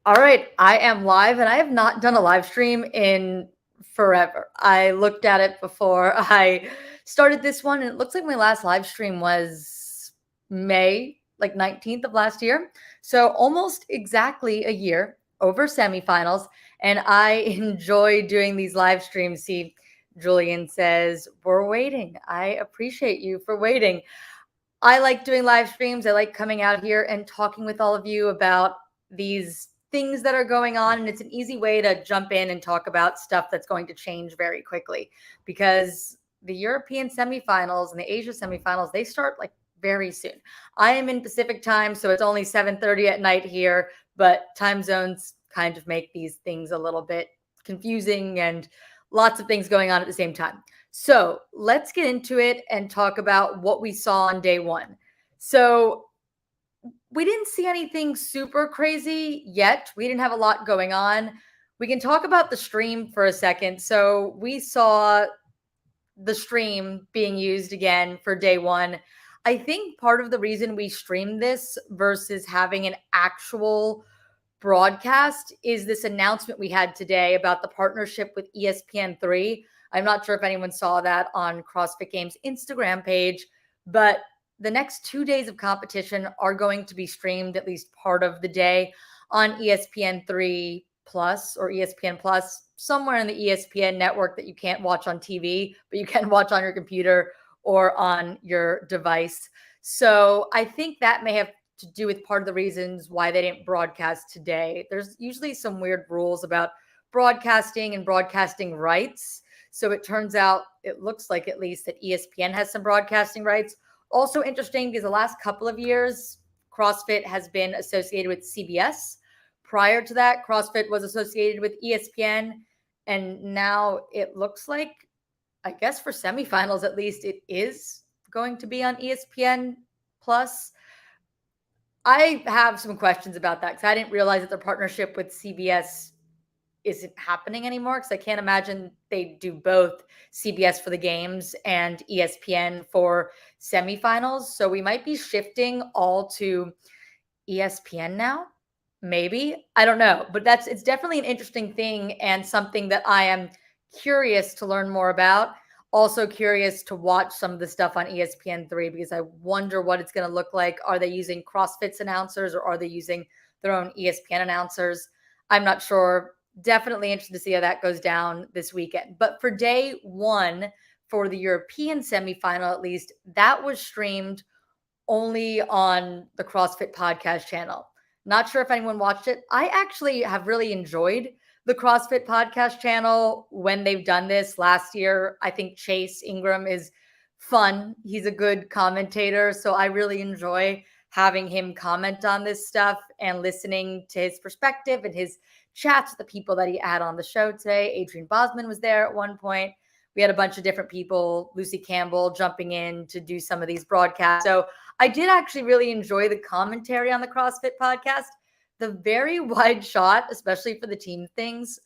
All right, I am live and I have not done a live stream in forever. I looked at it before I started this one and it looks like my last live stream was May, like 19th of last year. So almost exactly a year over semifinals. And I enjoy doing these live streams. See, Julian says, we're waiting. I appreciate you for waiting. I like doing live streams. I like coming out here and talking with all of you about these things that are going on. And it's an easy way to jump in and talk about stuff that's going to change very quickly because the European semifinals and the Asia semifinals, they start like very soon. I am in Pacific time, so it's only 7:30 at night here, but time zones kind of make these things a little bit confusing and lots of things going on at the same time. So let's get into it and talk about what we saw on day one. So we didn't see anything super crazy yet. We didn't have a lot going on. We can talk about the stream for a second. So we saw the stream being used again for day one. I think part of the reason we streamed this versus having an actual broadcast is this announcement we had today about the partnership with ESPN3. I'm not sure if anyone saw that on CrossFit Games Instagram page, but the next 2 days of competition are going to be streamed at least part of the day on ESPN3 Plus or ESPN Plus, somewhere in the ESPN network that you can't watch on TV, but you can watch on your computer or on your device. So I think that may have to do with part of the reasons why they didn't broadcast today. There's usually some weird rules about broadcasting and broadcasting rights. So it turns out, it looks like at least that ESPN has some broadcasting rights. Also interesting because the last couple of years, CrossFit has been associated with CBS. Prior to that, CrossFit was associated with ESPN. And now it looks like, I guess for semifinals at least, it is going to be on ESPN Plus. I have some questions about that because I didn't realize that their partnership with CBS isn't happening anymore because I can't imagine they do both CBS for the games and ESPN for semifinals. So we might be shifting all to ESPN now. Maybe. I don't know. But it's definitely an interesting thing and something that I am curious to learn more about. Also curious to watch some of the stuff on ESPN3 because I wonder what it's going to look like. Are they using CrossFit's announcers or are they using their own ESPN announcers? I'm not sure. Definitely interested to see how that goes down this weekend. But for day one, for the European semifinal at least, that was streamed only on the CrossFit podcast channel. Not sure if anyone watched it. I actually have really enjoyed the CrossFit podcast channel when they've done this last year. I think Chase Ingram is fun. He's a good commentator. So I really enjoy having him comment on this stuff and listening to his perspective and his chats with the people that he had on the show today. Adrian Bosman was there at one point. We had a bunch of different people, Lucy Campbell jumping in to do some of these broadcasts. So I did actually really enjoy the commentary on the CrossFit podcast. The very wide shot, especially for the team things,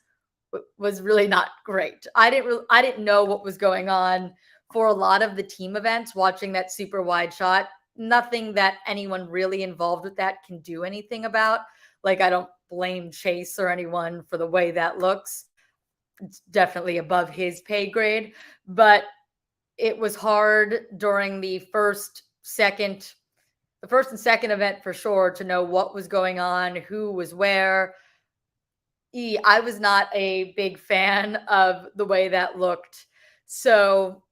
was really not great. I didn't know what was going on for a lot of the team events watching that super wide shot. Nothing that anyone really involved with that can do anything about. Like, I don't blame Chase or anyone for the way that looks. It's definitely above his pay grade, but it was hard during the first and second event for sure to know what was going on, who was where. I was not a big fan of the way that looked. So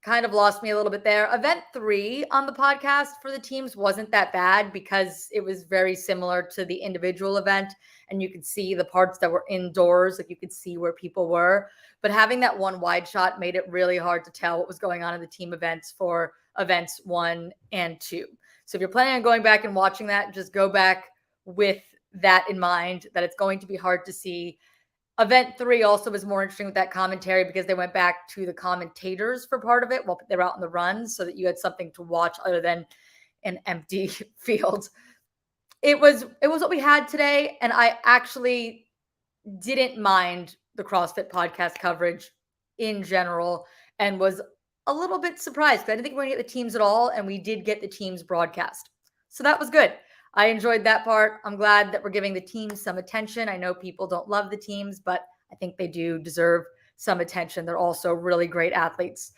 kind of lost me a little bit there. Event 3 on the podcast for the teams wasn't that bad because it was very similar to the individual event. And you could see the parts that were indoors, like you could see where people were. But having that one wide shot made it really hard to tell what was going on in the team events for events 1 and 2. So if you're planning on going back and watching that, just go back with that in mind, that it's going to be hard to see. Event 3 also was more interesting with that commentary because they went back to the commentators for part of it while they were out on the runs so that you had something to watch other than an empty field. It was what we had today, and I actually didn't mind the CrossFit podcast coverage in general and was a little bit surprised because I didn't think we were going to get the teams at all, and we did get the teams broadcast. So that was good. I enjoyed that part. I'm glad that we're giving the teams some attention. I know people don't love the teams, but I think they do deserve some attention. They're also really great athletes.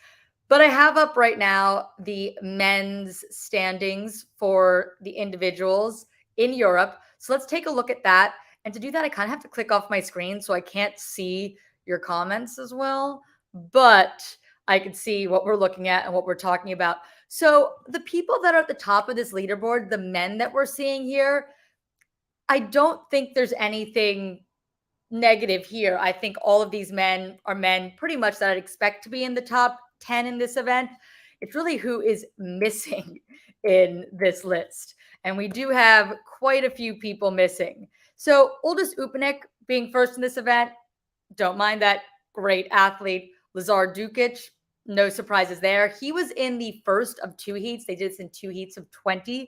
But I have up right now the men's standings for the individuals in Europe. So let's take a look at that. And to do that, I kind of have to click off my screen so I can't see your comments as well. But I can see what we're looking at and what we're talking about. So the people that are at the top of this leaderboard, the men that we're seeing here, I don't think there's anything negative here. I think all of these men are men pretty much that I'd expect to be in the top 10 in this event. It's really who is missing in this list. And we do have quite a few people missing. So Oldest Upanik being first in this event, don't mind that. Great athlete. Lazar Dukic, no surprises there. He was in the first of two heats. They did this in two heats of 20.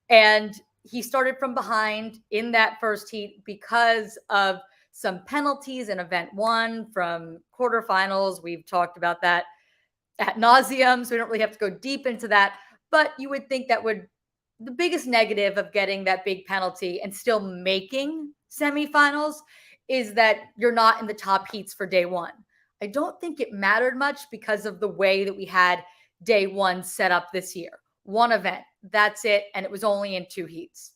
And he started from behind in that first heat because of some penalties in event one from quarterfinals. We've talked about that ad nauseum, so we don't really have to go deep into that. But you would think that would the biggest negative of getting that big penalty and still making semifinals is that you're not in the top heats for day one. I don't think it mattered much because of the way that we had day one set up this year. One event, that's it, and it was only in two heats.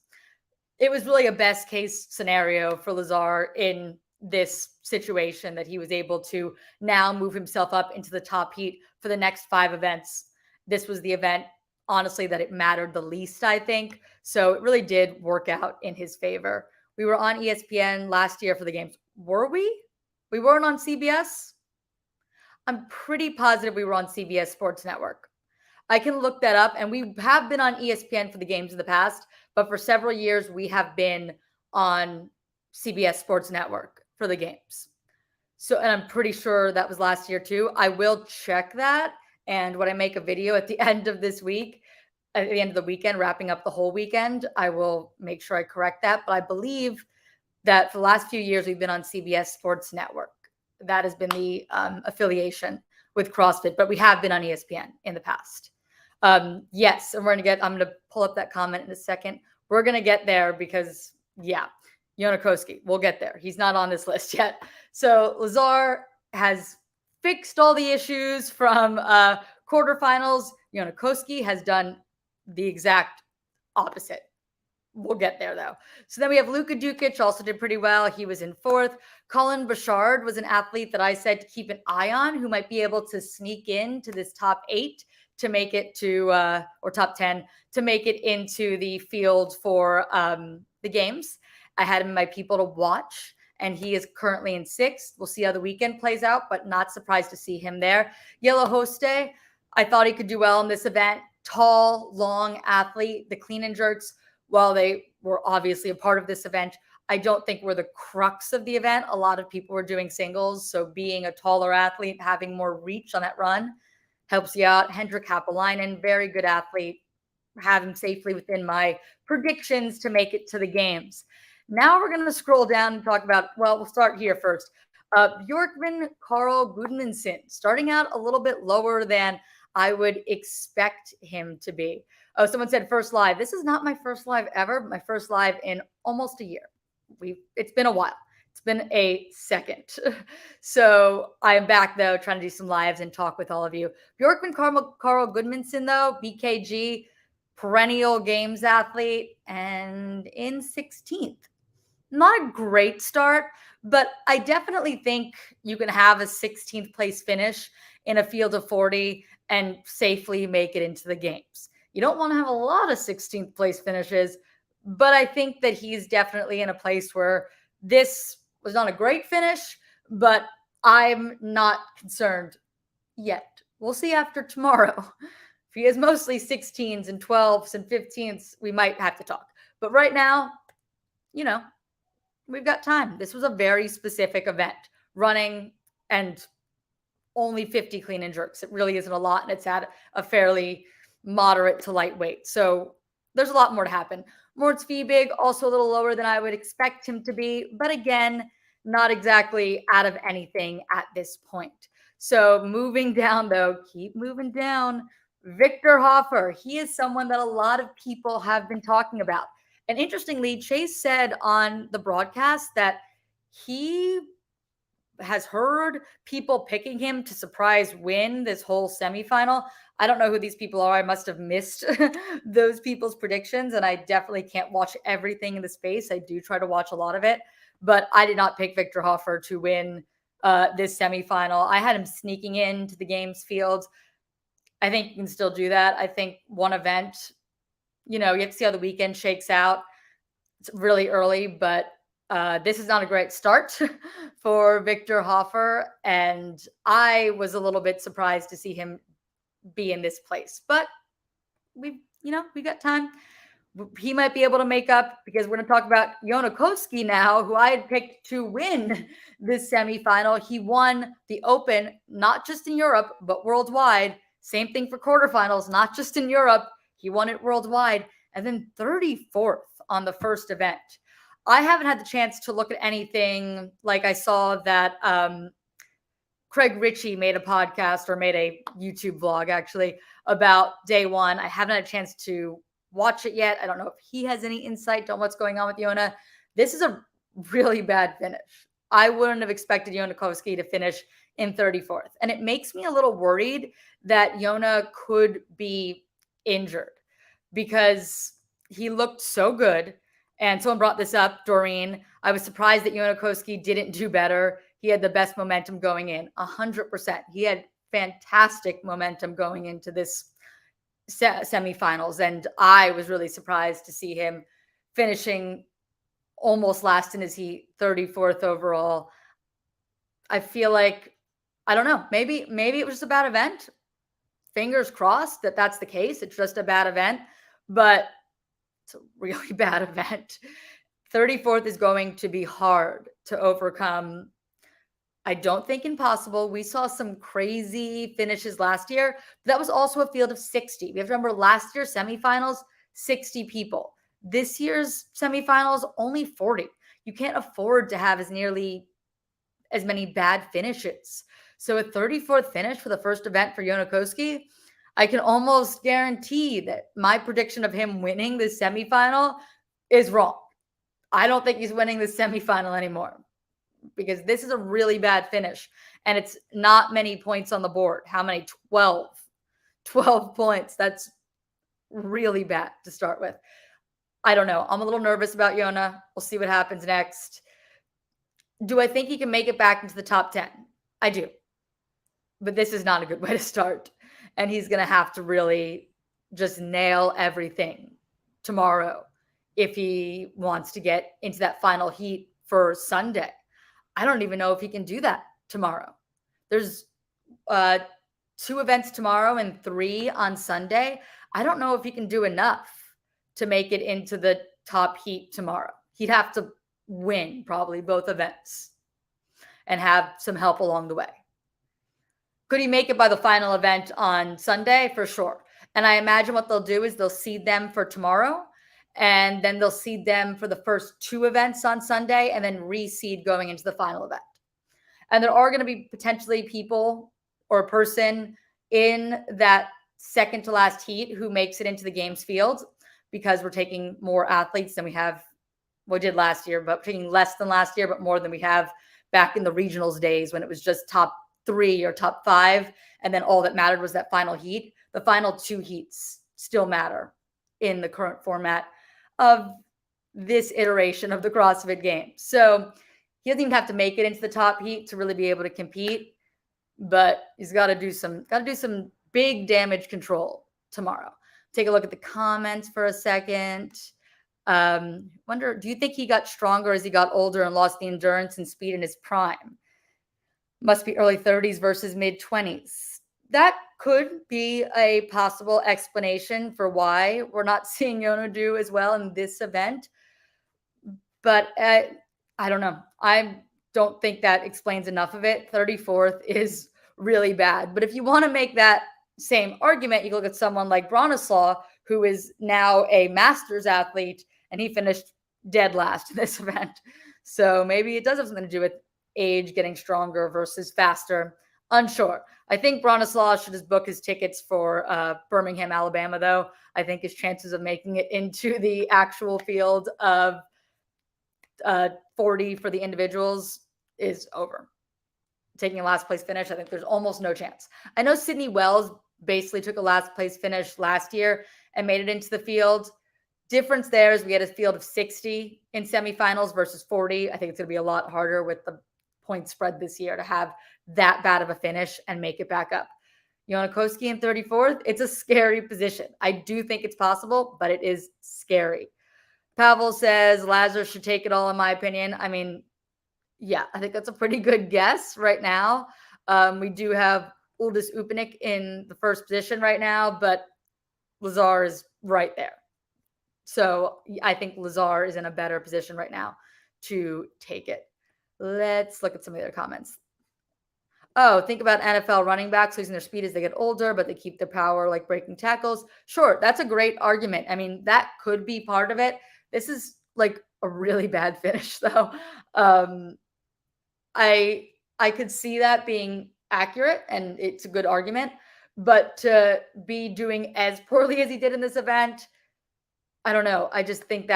It was really a best case scenario for Lazar in this situation that he was able to now move himself up into the top heat for the next 5 events. This was the event, honestly, that it mattered the least, I think. So it really did work out in his favor. We were on ESPN last year for the games. Were we? We weren't on CBS? I'm pretty positive we were on CBS Sports Network. I can look that up. And we have been on ESPN for the games in the past, but for several years, we have been on CBS Sports Network for the games. So, and I'm pretty sure that was last year too. I will check that. And when I make a video at the end of this week, at the end of the weekend, wrapping up the whole weekend, I will make sure I correct that. But I believe that for the last few years, we've been on CBS Sports Network. That has been the affiliation with CrossFit, but we have been on ESPN in the past. Yes, and I'm going to pull up that comment in a second. We're going to get there because, yeah, Yonakoski, we'll get there. He's not on this list yet. So Lazar has fixed all the issues from quarterfinals. Yonakoski has done the exact opposite. We'll get there, though. So then we have Luka Dukic, also did pretty well. He was in 4th. Colin Bouchard was an athlete that I said to keep an eye on, who might be able to sneak into this top 8 to make it to, or top 10, to make it into the field for the games. I had him in my people to watch, and he is currently in 6th. We'll see how the weekend plays out, but not surprised to see him there. Yellow Hoste, I thought he could do well in this event. Tall, long athlete. The clean and jerks, while they were obviously a part of this event, I don't think were the crux of the event. A lot of people were doing singles. So being a taller athlete, having more reach on that run helps you out. Hendrik Haapalainen, very good athlete. Have him safely within my predictions to make it to the games. Now we're going to scroll down and talk about, well, we'll start here first. Bjorkman Carl Gudmundsson, starting out a little bit lower than I would expect him to be. Oh, someone said first live. This is not my first live ever, but my first live in almost a year. It's been a while. It's been a second. So I am back, though, trying to do some lives and talk with all of you. Bjorkman Carl Gudmundsson, though, BKG, perennial games athlete, and in 16th. Not a great start, but I definitely think you can have a 16th place finish in a field of 40 and safely make it into the games. You don't want to have a lot of 16th place finishes, but I think that he's definitely in a place where this was not a great finish, but I'm not concerned yet. We'll see after tomorrow. If he has mostly 16s and 12s and 15s, we might have to talk. But right now, we've got time. This was a very specific event, running and only 50 clean and jerks. It really isn't a lot, and it's at a fairly moderate to lightweight. So there's a lot more to happen. Moritz Fiebig, also a little lower than I would expect him to be, but again, not exactly out of anything at this point. So moving down, though, keep moving down. Victor Hoffer, he is someone that a lot of people have been talking about. And interestingly, Chase said on the broadcast that he has heard people picking him to surprise win this whole semifinal. I don't know who these people are. I must have missed those people's predictions, and I definitely can't watch everything in the space. I do try to watch a lot of it, but I did not pick Victor Hoffer to win this semifinal. I had him sneaking into the games field. I think you can still do that. I think one event, you have to see how the weekend shakes out. It's really early, but this is not a great start for Victor Hoffer, and I was a little bit surprised to see him be in this place. But we got time. He might be able to make up, because we're going to talk about Jonakoski now, who I had picked to win this semifinal. He won the Open, not just in Europe, but worldwide. Same thing for quarterfinals, not just in Europe. He won it worldwide. And then 34th on the first event. I haven't had the chance to look at anything. Like, I saw that Craig Ritchie made a podcast, or made a YouTube vlog actually, about day one. I haven't had a chance to watch it yet. I don't know if he has any insight on what's going on with Jona. This is a really bad finish. I wouldn't have expected Jonakoski to finish in 34th. And it makes me a little worried that Jona could be injured, because he looked so good. And someone brought this up, Doreen. I was surprised that Jonakoski didn't do better. He had the best momentum going in, 100%. He had fantastic momentum going into this semifinals. And I was really surprised to see him finishing almost last in his heat, 34th overall. I feel like, I don't know, maybe it was just a bad event. Fingers crossed that that's the case. It's just a bad event, but it's a really bad event. 34th is going to be hard to overcome. I don't think impossible. We saw some crazy finishes last year. That was also a field of 60. We have to remember, last year's semifinals, 60 people. This year's semifinals, only 40. You can't afford to have as many bad finishes. So a 34th finish for the first event for Jonakoski, I can almost guarantee that my prediction of him winning the semifinal is wrong. I don't think he's winning the semifinal anymore, because this is a really bad finish, and it's not many points on the board. How many? 12 points. That's really bad to start with. I don't know. I'm a little nervous about Jona. We'll see what happens next. Do I think he can make it back into the top 10? I do. But this is not a good way to start. And he's going to have to really just nail everything tomorrow if he wants to get into that final heat for Sunday. I don't even know if he can do that tomorrow. There's 2 events tomorrow and 3 on Sunday. I don't know if he can do enough to make it into the top heat tomorrow. He'd have to win probably both events and have some help along the way. Could he make it by the final event on Sunday? For sure. And I imagine what they'll do is they'll seed them for tomorrow, and then they'll seed them for the first 2 events on Sunday, and then reseed going into the final event. And there are going to be potentially people or a person in that second to last heat who makes it into the games field, because we're taking more athletes than we did last year, but we're taking less than last year, but more than we have back in the regionals days, when it was just top 3 or top 5. And then all that mattered was that final heat. The final 2 heats still matter in the current format of this iteration of the CrossFit Games. So he doesn't even have to make it into the top heat to really be able to compete, but he's got to do some big damage control tomorrow. Take a look at the comments for a second. Wonder, do you think he got stronger as he got older and lost the endurance and speed in his prime? Must be early 30s versus mid 20s. That could be a possible explanation for why we're not seeing Jona do as well in this event. But I don't know. I don't think that explains enough of it. 34th is really bad. But if you want to make that same argument, you can look at someone like Bronislaw, who is now a Masters athlete, and he finished dead last in this event. So maybe it does have something to do with age, getting stronger versus faster. Unsure. I think Bronislaw should just book his tickets for Birmingham, Alabama, though. I think his chances of making it into the actual field of 40 for the individuals is over. Taking a last place finish, I think there's almost no chance. I know Sydney Wells basically took a last place finish last year and made it into the field. Difference there is we had a field of 60 in semifinals versus 40. I think it's going to be a lot harder with the point spread this year to have that bad of a finish and make it back up. Yonakoski in 34th, it's a scary position. I do think it's possible, but it is scary. Pavel says Lazar should take it all, in my opinion. I mean, yeah, I think that's a pretty good guess right now. We do have Uldis Upanik in the first position right now, but Lazar is right there. So I think Lazar is in a better position right now to take it. Let's look at some of the other comments. Oh, think about NFL running backs losing their speed as they get older, but they keep their power, like breaking tackles. Sure, that's a great argument. I mean, that could be part of it. This is like a really bad finish, though. I could see that being accurate, and it's a good argument. But to be doing as poorly as he did in this event, I don't know. I just think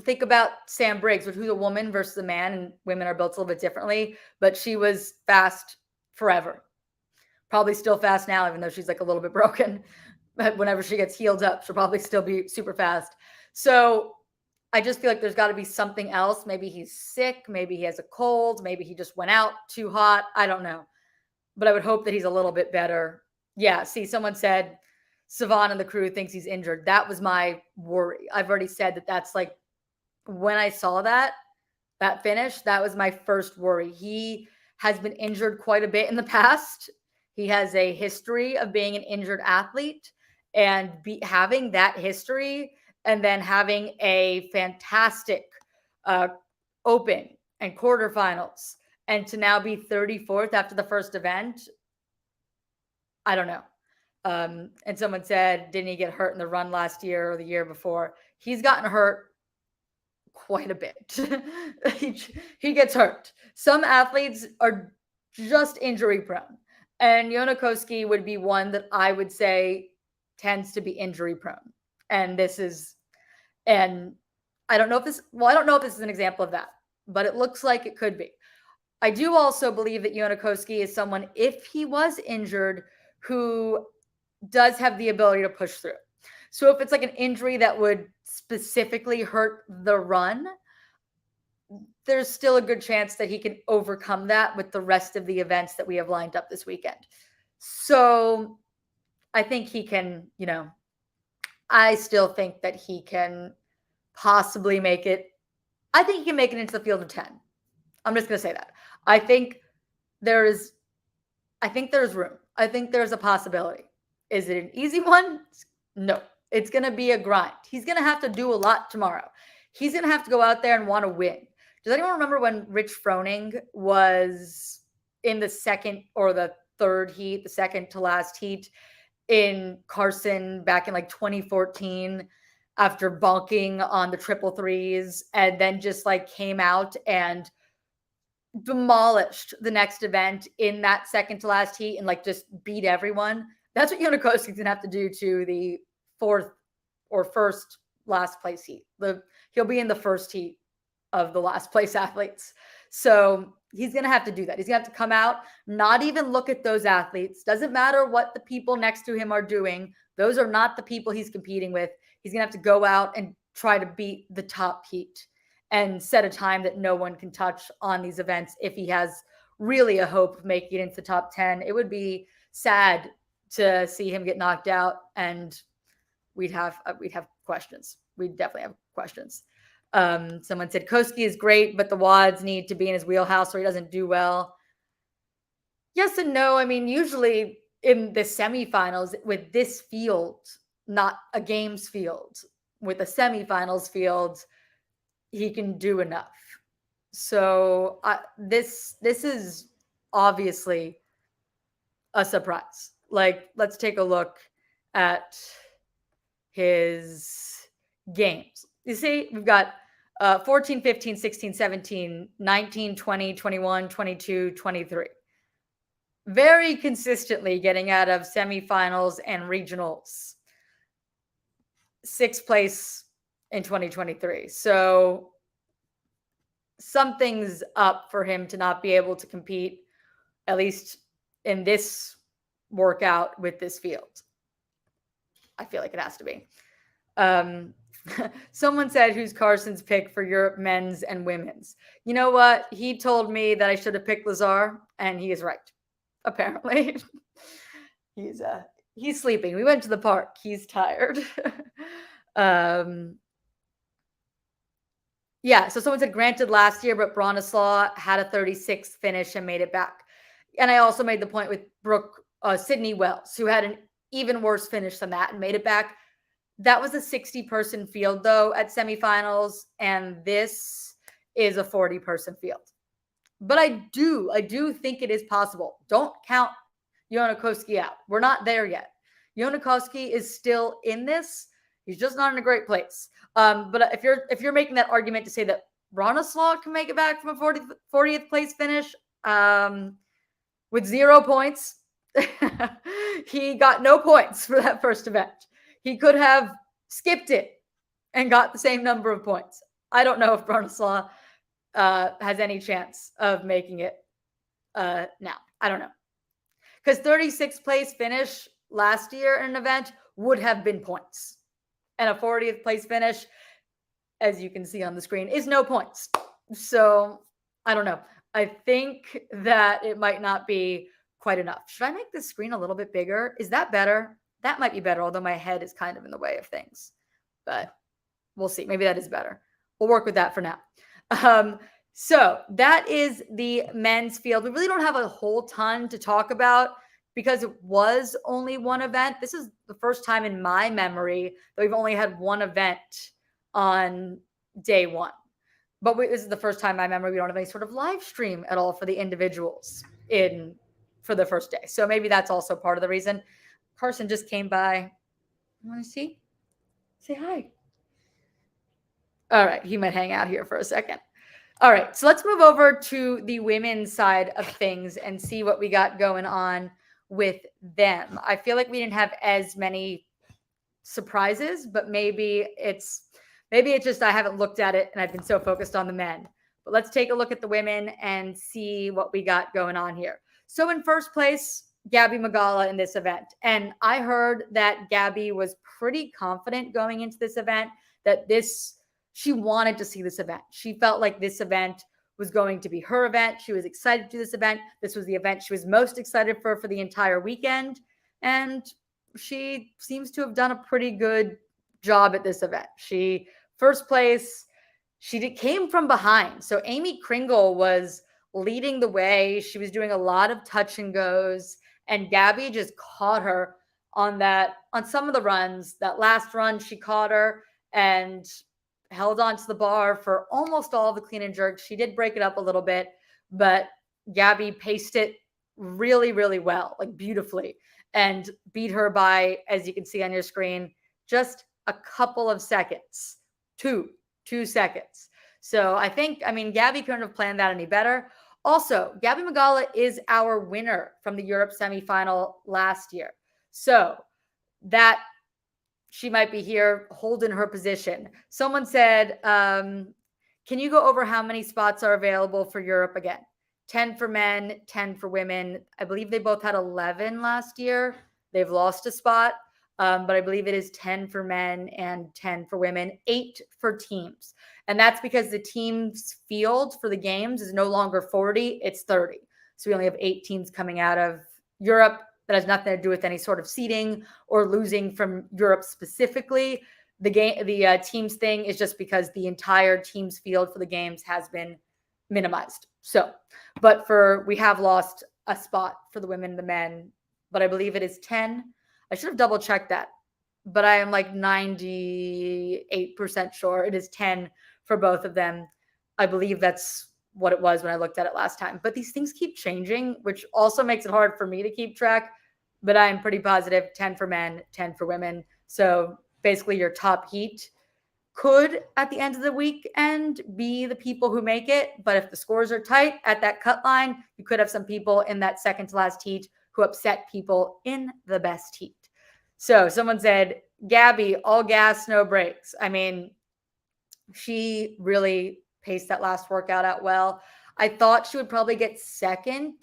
think about Sam Briggs, who's a woman versus a man, and women are built a little bit differently, but she was fast forever. Probably still fast now, even though she's like a little bit broken. But whenever she gets healed up, she'll probably still be super fast. So I just feel like there's got to be something else. Maybe he's sick. Maybe he has a cold. Maybe he just went out too hot. I don't know. But I would hope that he's a little bit better. Yeah, see, someone said Savan and the crew thinks he's injured. That was my worry. I've already said that that's like when I saw that finish, that was my first worry. He has been injured quite a bit in the past. He has a history of being an injured athlete, and having that history and then having a fantastic open and quarterfinals, and to now be 34th after the first event, I don't know. And someone said, didn't he get hurt in the run last year or the year before? He's gotten hurt quite a bit. he gets hurt. Some athletes are just injury prone. And Yonakoski would be one that I would say tends to be injury prone. And I don't know if this is an example of that, but it looks like it could be. I do also believe that Yonakoski is someone, if he was injured, who does have the ability to push through. So if it's like an injury that would specifically hurt the run, there's still a good chance that he can overcome that with the rest of the events that we have lined up this weekend. So I think he can, I still think that he can possibly make it. I think he can make it into the field of 10. I'm just going to say that. I think there's room. I think there's a possibility. Is it an easy one? No. It's going to be a grind. He's going to have to do a lot tomorrow. He's going to have to go out there and want to win. Does anyone remember when Rich Froning was in the second or the third heat, the second to last heat in Carson back in like 2014 after bonking on the triple threes, and then just like came out and demolished the next event in that second to last heat and like just beat everyone? That's what Yonakoski's going to have to do to the fourth or first last place heat. He'll be in the first heat of the last place athletes. So he's going to have to do that. He's going to have to come out, not even look at those athletes. Doesn't matter what the people next to him are doing. Those are not the people he's competing with. He's going to have to go out and try to beat the top heat and set a time that no one can touch on these events if he has really a hope of making it into the top 10. It would be sad to see him get knocked out, and we'd have questions. We'd definitely have questions. Someone said Koski is great, but the WODs need to be in his wheelhouse or he doesn't do well. Yes and no. I mean, usually in the semifinals with this field, not a games field, with a semifinals field, he can do enough. So this is obviously a surprise. Like, let's take a look at his games. You see, we've got 14, 15, 16, 17, 19, 20, 21, 22, 23. Very consistently getting out of semifinals and regionals. 6th place in 2023. So something's up for him to not be able to compete, at least in this workout with this field. I feel like it has to be. Someone said, who's Carson's pick for Europe men's and women's? You know what? He told me that I should have picked Lazar, and he is right. Apparently. He's sleeping. We went to the park. He's tired. Yeah, so someone said granted last year, but Bronislaw had a 36th finish and made it back. And I also made the point with Sydney Wells, who had an even worse finish than that and made it back. That was a 60-person field, though, at semifinals, and this is a 40-person field. But I do think it is possible. Don't count Jonakowski out. We're not there yet. Jonakowski is still in this. He's just not in a great place. But if you're making that argument to say that Bronislaw can make it back from a 40th place finish with 0 points, he got no points for that first event. He could have skipped it and got the same number of points. I don't know if Bronislaw has any chance of making it now. I don't know. Because 36th place finish last year in an event would have been points. And a 40th place finish, as you can see on the screen, is no points. So I don't know. I think that it might not be quite enough. Should I make this screen a little bit bigger? Is that better? That might be better, although my head is kind of in the way of things. But we'll see. Maybe that is better. We'll work with that for now. So that is the men's field. We really don't have a whole ton to talk about because it was only one event. This is the first time in my memory that we've only had one event on day one. But this is the first time in my memory we don't have any sort of live stream at all for the individuals for the first day. So maybe that's also part of the reason. Carson just came by. You want to see? Say hi. All right. He might hang out here for a second. All right. So let's move over to the women's side of things and see what we got going on with them. I feel like we didn't have as many surprises, but maybe it's just I haven't looked at it and I've been so focused on the men. But let's take a look at the women and see what we got going on here. So in first place, Gabby Magala in this event. And I heard that Gabby was pretty confident going into this event that she wanted to see this event. She felt like this event was going to be her event. She was excited to do this event. This was the event she was most excited for the entire weekend. And she seems to have done a pretty good job at this event. First place, came from behind. So Amy Kringle was leading the way. She was doing a lot of touch and goes. And Gabby just caught her on some of the runs. That last run, she caught her and held on to the bar for almost all of the clean and jerks. She did break it up a little bit, but Gabby paced it really, really well, like beautifully, and beat her by, as you can see on your screen, just a couple of seconds, 2 seconds. So Gabby couldn't have planned that any better. Also, Gabby Magala is our winner from the Europe semifinal last year. So that she might be here holding her position. Someone said, can you go over how many spots are available for Europe again? 10 for men, 10 for women. I believe they both had 11 last year. They've lost a spot, but I believe it is 10 for men and 10 for women, 8 for teams. And that's because the team's field for the games is no longer 40, it's 30. So we only have 8 teams coming out of Europe. That has nothing to do with any sort of seeding or losing from Europe specifically. The teams thing is just because the entire team's field for the games has been minimized. So, we have lost a spot for the women and the men, but I believe it is 10. I should have double checked that, but I am like 98% sure it is 10 for both of them. I believe that's what it was when I looked at it last time. But these things keep changing, which also makes it hard for me to keep track. But I'm pretty positive 10 for men, 10 for women. So basically your top heat could, at the end of the weekend, be the people who make it. But if the scores are tight at that cut line, you could have some people in that second to last heat who upset people in the best heat. So someone said, Gabby, all gas, no brakes. I mean, she really paced that last workout out well. I thought she would probably get second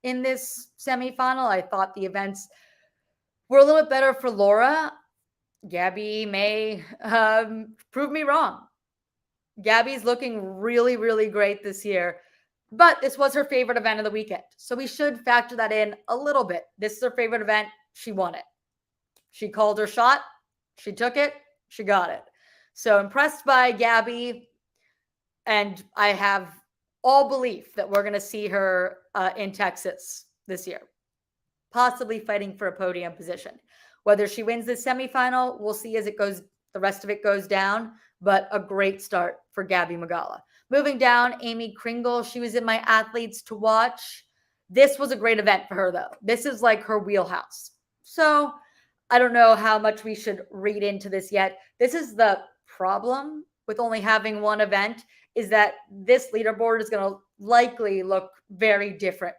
in this semifinal. I thought the events were a little bit better for Laura. Gabby may prove me wrong. Gabby's looking really, really great this year. But this was her favorite event of the weekend. So we should factor that in a little bit. This is her favorite event. She won it. She called her shot. She took it. She got it. So impressed by Gabby. And I have all belief that we're going to see her in Texas this year, possibly fighting for a podium position. Whether she wins this semifinal, we'll see as it goes. The rest of it goes down, but a great start for Gabby Magala. Moving down, Amy Kringle. She was in my athletes to watch. This was a great event for her, though. This is like her wheelhouse. So I don't know how much we should read into this yet. This is the problem with only having one event, is that this leaderboard is going to likely look very different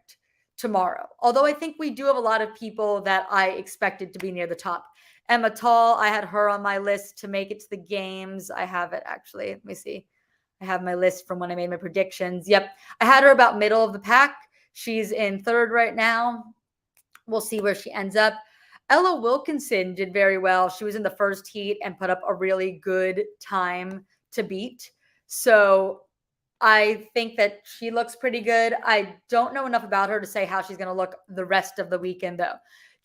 tomorrow. Although I think we do have a lot of people that I expected to be near the top. Emma Tall, I had her on my list to make it to the games. I have it actually. Let me see. I have my list from when I made my predictions. Yep. I had her about middle of the pack. She's in third right now. We'll see where she ends up. Ella Wilkinson did very well. She was in the first heat and put up a really good time to beat. So I think that she looks pretty good. I don't know enough about her to say how she's going to look the rest of the weekend, though.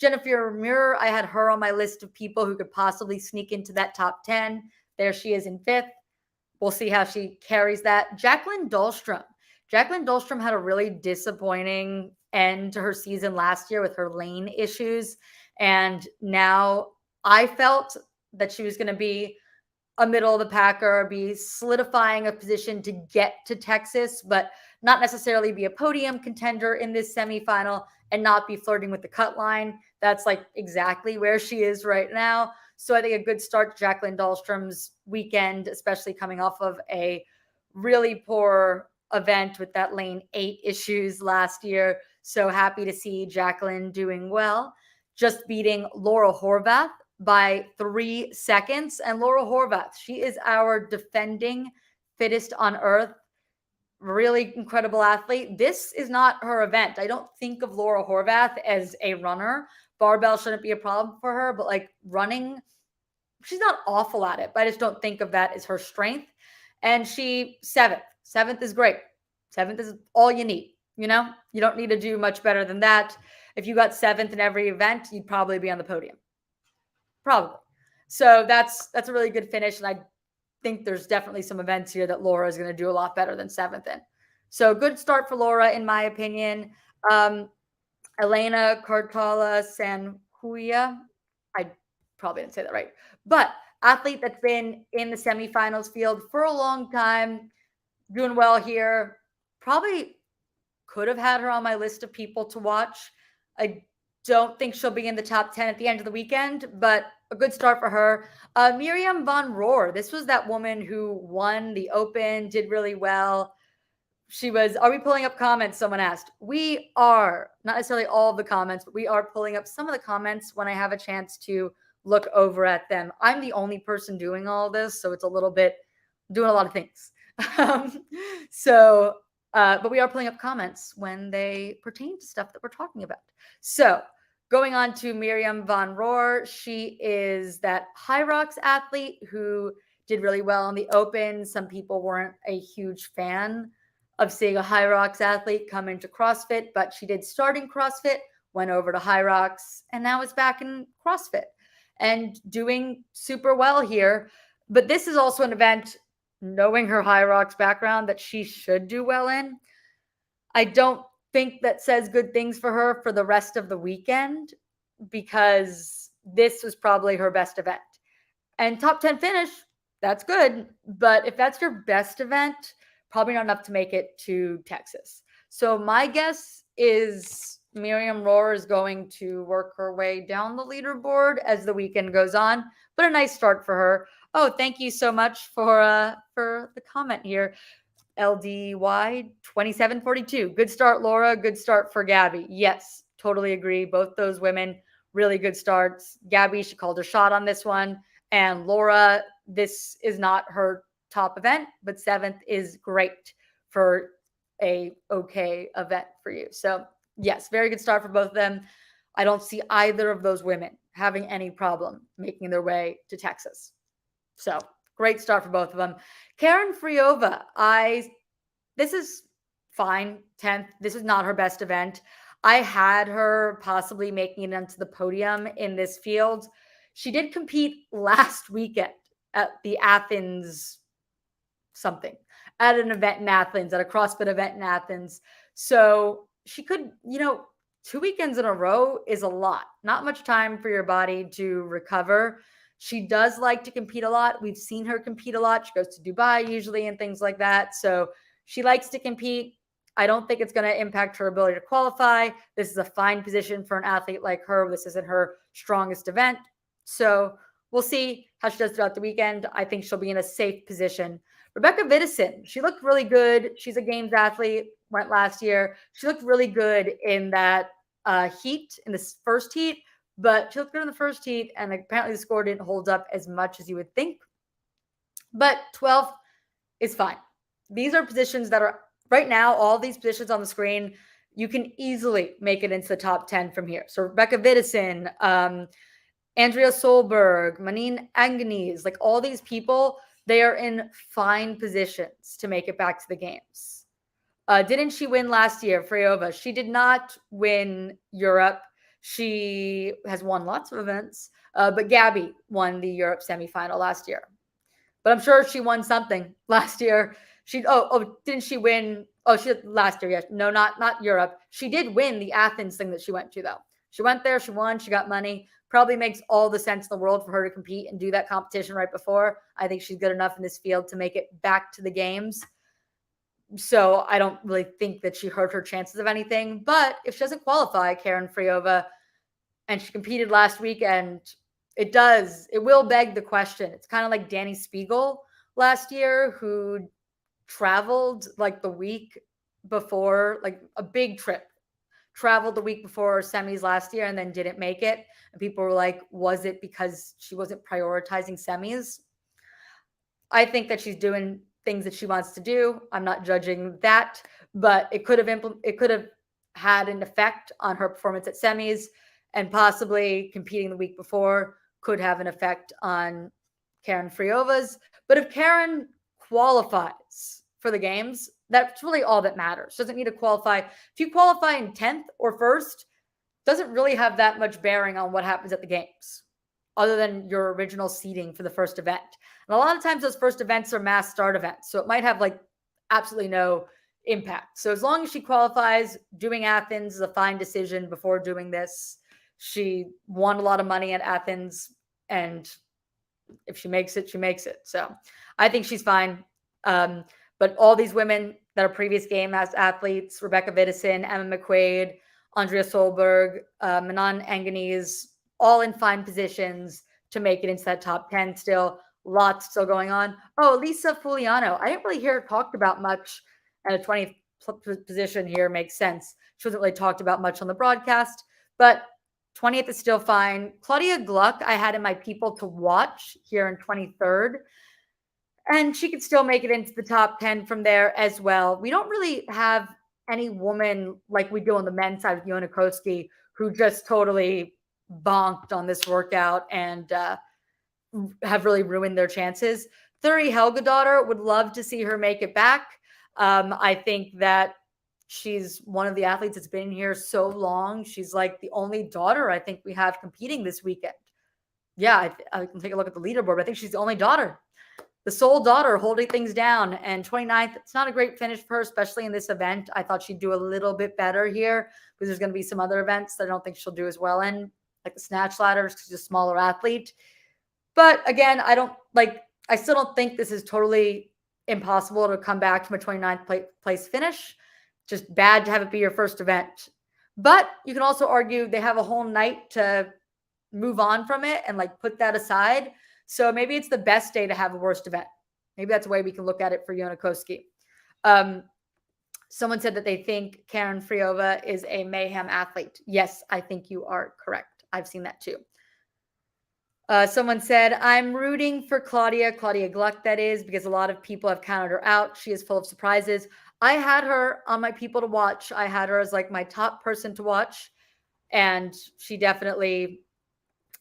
Jennifer Muir, I had her on my list of people who could possibly sneak into that top 10. There she is in fifth. We'll see how she carries that. Jacqueline Dahlstrom. Jacqueline Dahlstrom had a really disappointing end to her season last year with her lane issues. And now I felt that she was going to be a middle of the packer, be solidifying a position to get to Texas, but not necessarily be a podium contender in this semifinal and not be flirting with the cut line. That's like exactly where she is right now. So I think a good start to Jacqueline Dahlstrom's weekend, especially coming off of a really poor event with that lane 8 issues last year. So happy to see Jacqueline doing well. Just beating Laura Horvath by 3 seconds. And Laura Horvath, she is our defending fittest on earth. Really incredible athlete. This is not her event. I don't think of Laura Horvath as a runner. Barbell shouldn't be a problem for her, but like running, she's not awful at it, but I just don't think of that as her strength. And she seventh. Seventh is great. Seventh is all you need. You know, you don't need to do much better than that. If you got seventh in every event, you'd probably be on the podium. Probably. So that's a really good finish. And I think there's definitely some events here that Laura is going to do a lot better than seventh in. So good start for Laura, in my opinion. Elena Cartala Sanhuya. I probably didn't say that right. But athlete that's been in the semifinals field for a long time, doing well here. Probably could have had her on my list of people to watch. I don't think she'll be in the top 10 at the end of the weekend, but a good start for her. Miriam Von Rohr. This was that woman who won the Open, did really well. She was, are we pulling up comments? Someone asked. We are, not necessarily all of the comments, but we are pulling up some of the comments when I have a chance to look over at them. I'm the only person doing all this, so it's a little bit, doing a lot of things. But we are pulling up comments when they pertain to stuff that we're talking about. So going on to Miriam Von Rohr, she is that High Rocks athlete who did really well in the Open. Some people weren't a huge fan of seeing a High Rocks athlete come into CrossFit, but she did start in CrossFit, went over to High Rocks, and now is back in CrossFit and doing super well here. But this is also an event, knowing her High Rocks background, that she should do well in. I don't think that says good things for her for the rest of the weekend, because this was probably her best event. And top 10 finish, that's good. But if that's your best event, probably not enough to make it to Texas. So my guess is Miriam Rohr is going to work her way down the leaderboard as the weekend goes on, but a nice start for her. Oh, thank you so much for the comment here. LDY 2742. Good start, Laura. Good start for Gabby. Yes, totally agree. Both those women, really good starts. Gabby, she called her shot on this one. And Laura, this is not her top event, but seventh is great for a okay event for you. So, yes, very good start for both of them. I don't see either of those women having any problem making their way to Texas. So, great start for both of them. Karen Friova, this is fine. 10th. This is not her best event. I had her possibly making it onto the podium in this field. She did compete last weekend at the Athens something, at an event in Athens, at a CrossFit event in Athens. So she could, 2 weekends in a row is a lot. Not much time for your body to recover. She does like to compete a lot. We've seen her compete a lot. She goes to Dubai usually and things like that. So she likes to compete. I don't think it's going to impact her ability to qualify. This is a fine position for an athlete like her. This isn't her strongest event. So we'll see how she does throughout the weekend. I think she'll be in a safe position. Rebecca Vidison, she looked really good. She's a games athlete, went last year. She looked really good in that heat, in this first heat, but she looked good in the first heat, and apparently the score didn't hold up as much as you would think. But 12th is fine. These are positions that are, right now, all these positions on the screen, you can easily make it into the top 10 from here. So Rebecca Vidison, Andrea Solberg, Manine Anganese, like all these people, they are in fine positions to make it back to the games. Didn't she win last year, Friova? She did not win Europe. She has won lots of events, but Gabby won the Europe semifinal last year. But I'm sure she won something last year. Didn't she win? Oh, she did last year. Yes. No, not Europe. She did win the Athens thing that she went to, though. She went there, she won, she got money. Probably makes all the sense in the world for her to compete and do that competition right before. I think she's good enough in this field to make it back to the games. So I don't really think that she hurt her chances of anything. But if she doesn't qualify, Karen Friova, and she competed last weekend, it will beg the question. It's kind of like Danny Spiegel last year, who traveled like the week before, like a big trip, traveled the week before semis last year and then didn't make it. And people were like, was it because she wasn't prioritizing semis? I think that she's doing things that she wants to do. I'm not judging that, but it could have had an effect on her performance at semis, and possibly competing the week before could have an effect on Karen Friova's. But if Karen qualifies for the games, that's really all that matters. Doesn't need to qualify. If you qualify in 10th or 1st, doesn't really have that much bearing on what happens at the games, other than your original seeding for the first event. And a lot of times those first events are mass start events, so it might have like absolutely no impact. So as long as she qualifies, doing Athens is a fine decision before doing this. She won a lot of money at Athens, and if she makes it, she makes it. So I think she's fine. But all these women that are previous game athletes, Rebecca Vidison, Emma McQuaid, Andrea Solberg, Manon Anganese, all in fine positions to make it into that top 10 still. Lots still going on. Oh, Lisa Fuliano. I didn't really hear her talked about much, and a 20th position here makes sense. She wasn't really talked about much on the broadcast, but 20th is still fine. Claudia Gluck, I had in my people to watch here in 23rd. And she could still make it into the top 10 from there as well. We don't really have any woman like we do on the men's side with Yona Koski, who just totally bonked on this workout and have really ruined their chances. Thuri Helgadottir, would love to see her make it back. I think that she's one of the athletes that's been here so long. She's like the only daughter I think we have competing this weekend. Yeah, I can take a look at the leaderboard, but I think she's the only daughter, the sole daughter holding things down. And 29th, it's not a great finish for her, especially in this event. I thought she'd do a little bit better here because there's going to be some other events that I don't think she'll do as well in, like the snatch ladders, because she's a smaller athlete. But again, I still don't think this is totally impossible to come back from a 29th place finish. Just bad to have it be your first event. But you can also argue they have a whole night to move on from it and like put that aside. So maybe it's the best day to have a worst event. Maybe that's a way we can look at it for Yona Koski. Someone said that they think Karen Friova is a mayhem athlete. Yes, I think you are correct. I've seen that too. Someone said, I'm rooting for Claudia Gluck, that is, because a lot of people have counted her out. She is full of surprises. I had her on my people to watch. I had her as like my top person to watch. And she definitely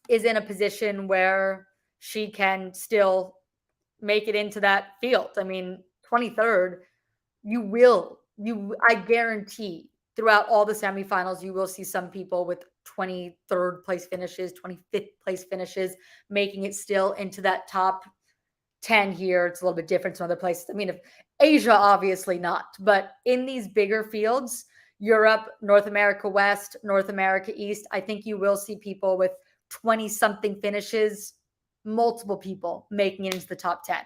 is in a position where she can still make it into that field. I mean, 23rd, I guarantee throughout all the semifinals, you will see some people with 23rd place finishes, 25th place finishes, making it still into that top 10 here. It's a little bit different from other places. I mean, if Asia, obviously not, but in these bigger fields, Europe, North America West, North America East, I think you will see people with 20 something finishes, multiple people making it into the top 10,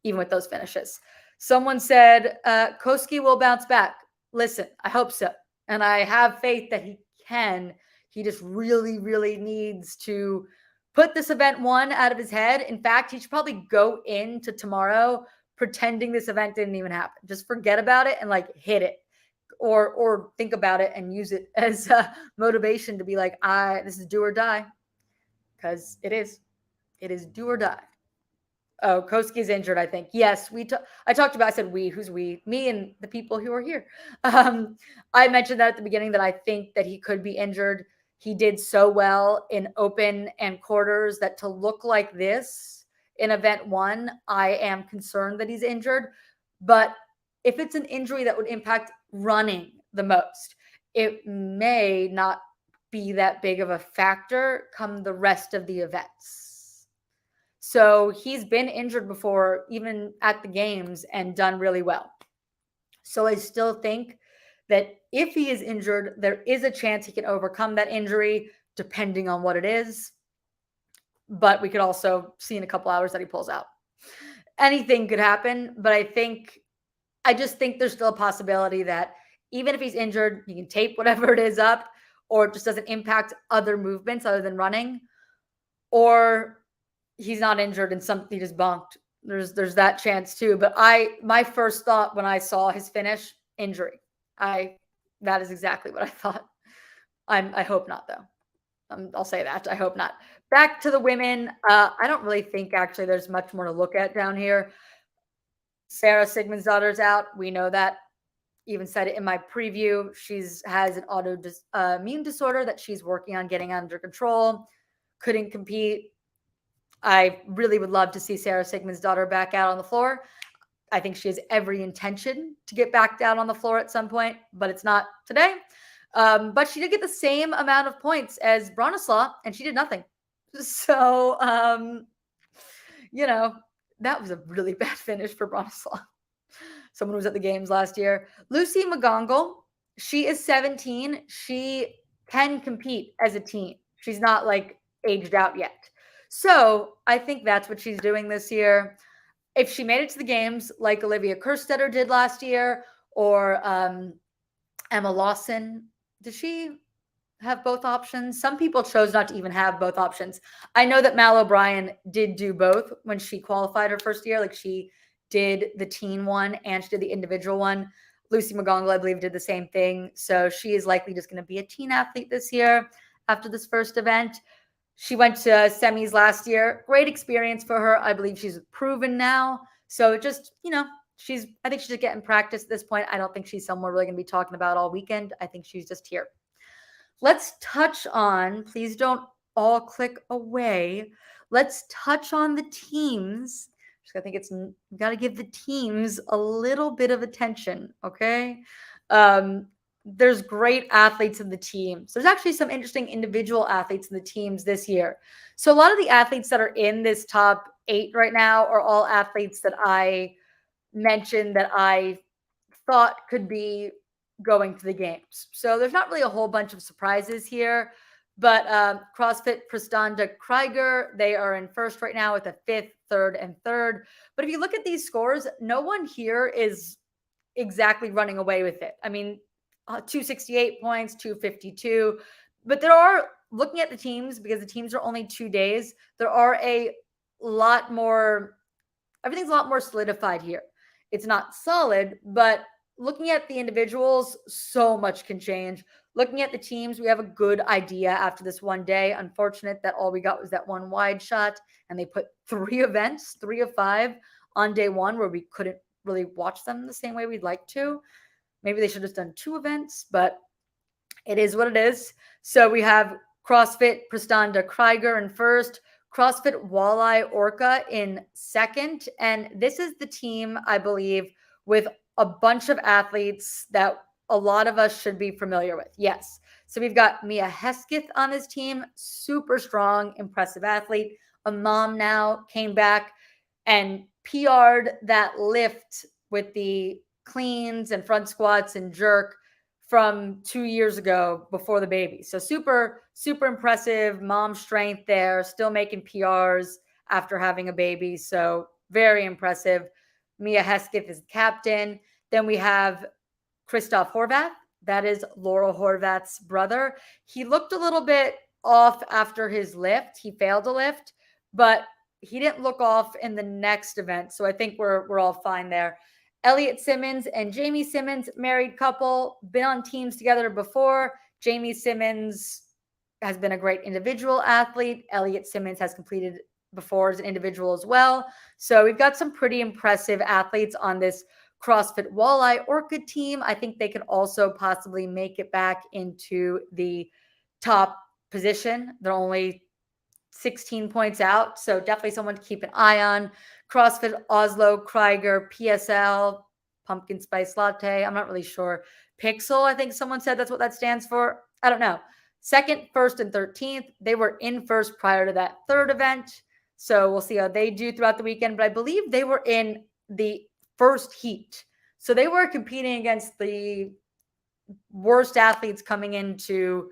even with those finishes. Someone said, Koski will bounce back. Listen, I hope so. And I have faith that he can. He just really, really needs to put this event one out of his head. In fact, he should probably go into tomorrow pretending this event didn't even happen. Just forget about it and like hit it. Or think about it and use it as motivation to be like, this is do or die. Because it is. It is do or die. Oh, Koski's injured, I think. Yes, I talked about, I said we, who's we? Me and the people who are here. I mentioned that at the beginning that I think that he could be injured. He did so well in open and quarters that to look like this in event one, I am concerned that he's injured. But if it's an injury that would impact running the most, it may not be that big of a factor come the rest of the events. So he's been injured before, even at the games, and done really well. So I still think that if he is injured, there is a chance he can overcome that injury, depending on what it is. But we could also see in a couple hours that he pulls out. Anything could happen, but I just think there's still a possibility that even if he's injured, he can tape whatever it is up, or it just doesn't impact other movements other than running, or he's not injured and something just bunked. There's that chance too. But my first thought when I saw his finish, injury. That is exactly what I thought. I hope not though. I'll say that. I hope not. Back to the women. I don't really think actually there's much more to look at down here. Sarah Sigmundsdottir's out. We know that. Even said it in my preview. Has an autoimmune disorder that she's working on getting under control. Couldn't compete. I really would love to see Sarah Sigmundsdottir back out on the floor. I think she has every intention to get back down on the floor at some point, but it's not today. But she did get the same amount of points as Bronislaw, and she did nothing. So, that was a really bad finish for Bronislaw. Someone who was at the games last year. Lucy McGongle, she is 17. She can compete as a teen. She's not like aged out yet. So I think that's what she's doing this year. If she made it to the games like Olivia Kerstetter did last year, or Emma Lawson, does she have both options? Some people chose not to even have both options. I know that Mal O'Brien did do both when she qualified her first year. Like she did the teen one and she did the individual one. Lucy McGongle, I believe, did the same thing. So she is likely just going to be a teen athlete this year after this first event. She went to semis last year. Great experience for her. I believe she's proven now. So just, I think she's just getting practice at this point. I don't think she's someone we're really going to be talking about all weekend. I think she's just here. Let's touch on, please don't all click away. Let's touch on the teams. I think we got to give the teams a little bit of attention. Okay. There's great athletes in the teams. There's actually some interesting individual athletes in the teams this year. So a lot of the athletes that are in this top 8 right now are all athletes that I mentioned that I thought could be going to the games. So there's not really a whole bunch of surprises here, but CrossFit Prastanda Krieger, they are in first right now with a 5th, 3rd, and 3rd. But if you look at these scores, no one here is exactly running away with it. I mean, 268 points, 252. But there are, looking at the teams, because the teams are only 2 days, there are a lot more, everything's a lot more solidified here. It's not solid, but looking at the individuals, so much can change. Looking at the teams, we have a good idea after this one day. Unfortunate that all we got was that one wide shot, and they put 3 events, 3 of 5 on day one where we couldn't really watch them the same way we'd like to. Maybe they should have done 2 events, but it is what it is. So we have CrossFit Prastanda Krieger in first, CrossFit Walleye Orca in second. And this is the team, I believe, with a bunch of athletes that a lot of us should be familiar with. Yes. So we've got Mia Hesketh on this team, super strong, impressive athlete, a mom now, came back and PR'd that lift with the cleans and front squats and jerk from 2 years ago before the baby. So super, super impressive mom strength there, still making PRs after having a baby. So very impressive. Mia Hesketh is captain. Then we have Christoph Horvath. That is Laurel Horvath's brother. He looked a little bit off after his lift. He failed a lift, but he didn't look off in the next event. So I think we're all fine there. Elliot Simmons and Jamie Simmons, married couple, been on teams together before. Jamie Simmons has been a great individual athlete. Elliot Simmons has completed before as an individual as well. So we've got some pretty impressive athletes on this CrossFit Walleye Orca team. I think they could also possibly make it back into the top position. They're only 16 points out, so definitely someone to keep an eye on. CrossFit Oslo Krieger PSL Pumpkin Spice Latte. I'm not really sure. Pixel, I think someone said that's what that stands for. I don't know. Second, first, and 13th. They were in first prior to that third event. So we'll see how they do throughout the weekend. But I believe they were in the first heat. So they were competing against the worst athletes coming into,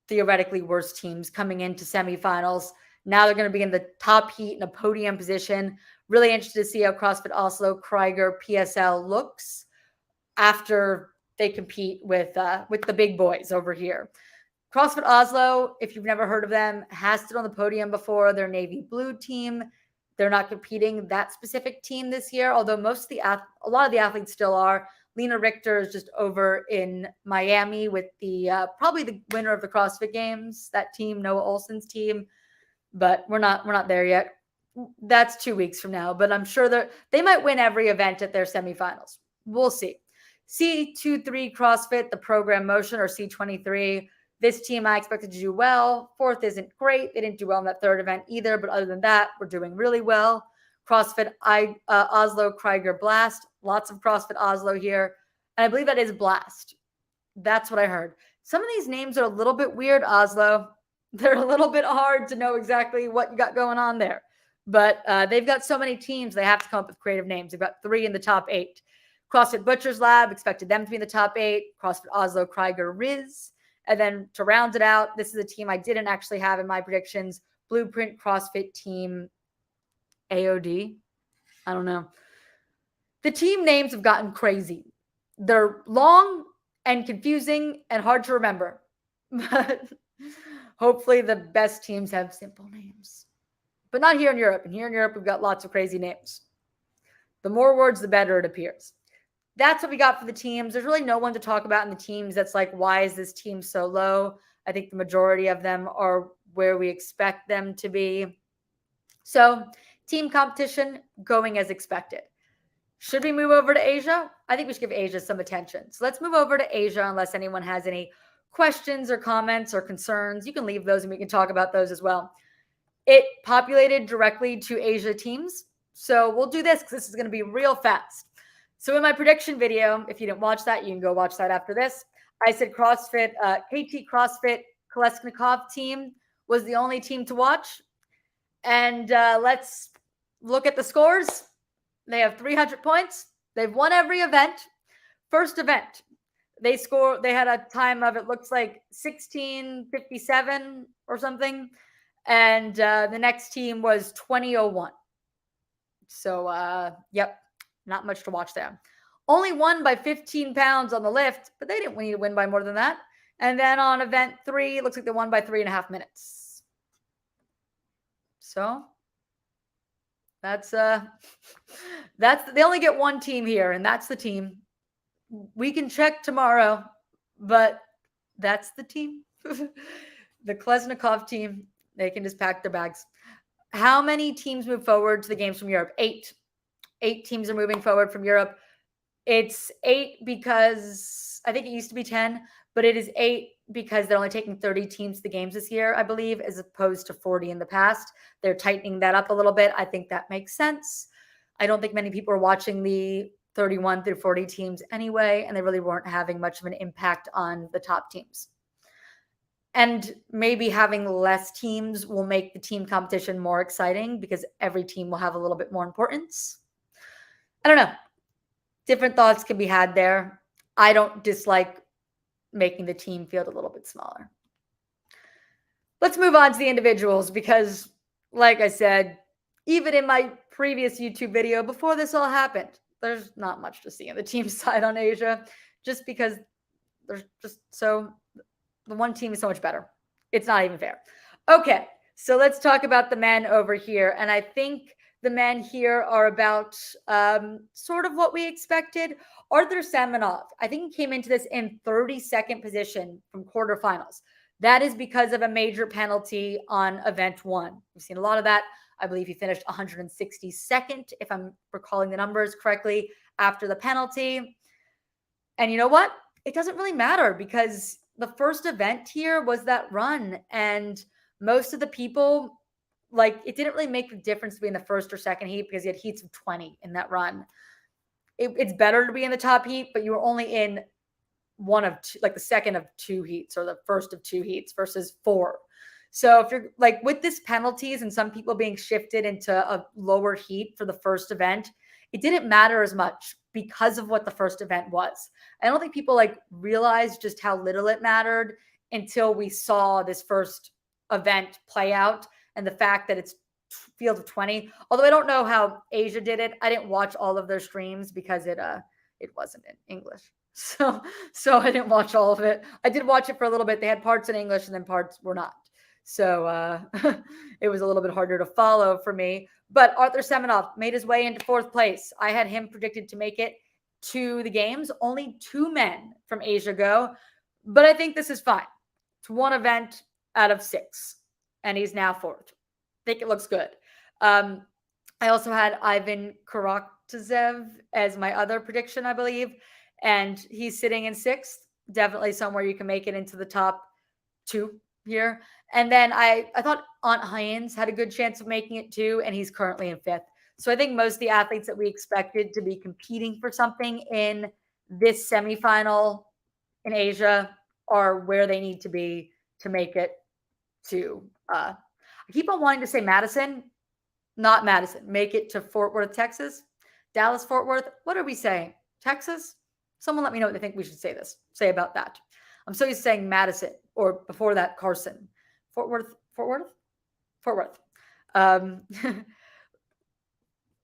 theoretically worst teams coming into semifinals. Now they're going to be in the top heat in a podium position. Really interested to see how CrossFit Oslo Krieger PSL looks after they compete with the big boys over here. CrossFit Oslo, if you've never heard of them, has stood on the podium before. They're navy blue team. They're not competing that specific team this year, although a lot of the athletes still are. Lena Richter is just over in Miami with the probably the winner of the CrossFit Games, that team, Noah Olson's team. But we're not there yet. That's 2 weeks from now, but I'm sure they might win every event at their semifinals. We'll see. C23 CrossFit, the program motion, or C23. This team I expected to do well. Fourth isn't great. They didn't do well in that third event either, but other than that, we're doing really well. CrossFit Oslo Krieger Blast. Lots of CrossFit Oslo here. And I believe that is Blast. That's what I heard. Some of these names are a little bit weird, Oslo. They're a little bit hard to know exactly what you got going on there. But they've got so many teams, they have to come up with creative names. They've got 3 in the top 8. CrossFit Butcher's Lab, expected them to be in the top 8. CrossFit Oslo Krieger Riz. And then to round it out, this is a team I didn't actually have in my predictions. Blueprint CrossFit Team AOD. I don't know. The team names have gotten crazy. They're long and confusing and hard to remember. But hopefully the best teams have simple names. But not here in Europe. And here in Europe, we've got lots of crazy names. The more words, the better it appears. That's what we got for the teams. There's really no one to talk about in the teams that's like, why is this team so low? I think the majority of them are where we expect them to be. So team competition going as expected. Should we move over to Asia? I think we should give Asia some attention. So let's move over to Asia unless anyone has any questions or comments or concerns. You can leave those and we can talk about those as well. It populated directly to Asia teams. So we'll do this because this is going to be real fast. So in my prediction video, if you didn't watch that, you can go watch that after this. I said CrossFit, KT CrossFit Kolesnikov team was the only team to watch. And let's look at the scores. They have 300 points. They've won every event. First event, they had a time of, it looks like 16:57 or something. And the next team was 20:01. So, yep, not much to watch there. Only won by 15 pounds on the lift, but they didn't need to win by more than that. And then on event 3, it looks like they won by 3.5 minutes. So That's they only get one team here, and that's the team. We can check tomorrow, but that's the team. The Klesnikov team, they can just pack their bags. How many teams move forward to the games from Europe? 8. 8 teams are moving forward from Europe. It's 8 because I think it used to be 10, but it is 8 because they're only taking 30 teams to the games this year, I believe, as opposed to 40 in the past. They're tightening that up a little bit. I think that makes sense. I don't think many people are watching the 31 through 40 teams anyway, and they really weren't having much of an impact on the top teams. And maybe having less teams will make the team competition more exciting because every team will have a little bit more importance. I don't know. Different thoughts can be had there. I don't dislike making the team field a little bit smaller. Let's move on to the individuals because, like I said, even in my previous YouTube video before this all happened, there's not much to see on the team side on Asia just because there's just the one team is so much better. It's not even fair. Okay, so let's talk about the men over here. And I think the men here are about sort of what we expected. Arthur Semenov, I think he came into this in 32nd position from quarterfinals. That is because of a major penalty on event 1. We've seen a lot of that. I believe he finished 162nd, if I'm recalling the numbers correctly, after the penalty. And you know what? It doesn't really matter because the first event here was that run. And most of the people, like, it didn't really make a difference between the first or second heat because he had heats of 20 in that run. It's better to be in the top heat, but you were only in one of two, like the second of 2 heats or the first of 2 heats versus 4. So if you're like with this penalties and some people being shifted into a lower heat for the first event, it didn't matter as much because of what the first event was. I don't think people like realized just how little it mattered until we saw this first event play out and the fact that it's field of 20. Although I don't know how Asia did it. I didn't watch all of their streams because it wasn't in English. So I didn't watch all of it. I did watch it for a little bit. They had parts in English and then parts were not. So it was a little bit harder to follow for me. But Arthur Semenov made his way into 4th place. I had him predicted to make it to the games. Only 2 men from Asia go. But I think this is fine. It's 1 event out of 6. And he's now 4th. I think it looks good. I also had Ivan Karaktazev as my other prediction, I believe. And he's sitting in 6th. Definitely somewhere you can make it into the top 2 here. And then I thought Ant Hyens had a good chance of making it too, and he's currently in 5th. So I think most of the athletes that we expected to be competing for something in this semifinal in Asia are where they need to be to make it to I keep on wanting to say Madison, not Madison. Make it to Fort Worth, Texas. Dallas, Fort Worth. What are we saying? Texas? Someone let me know what they think we should say about that. I'm so used to saying Madison or before that Carson. Fort Worth.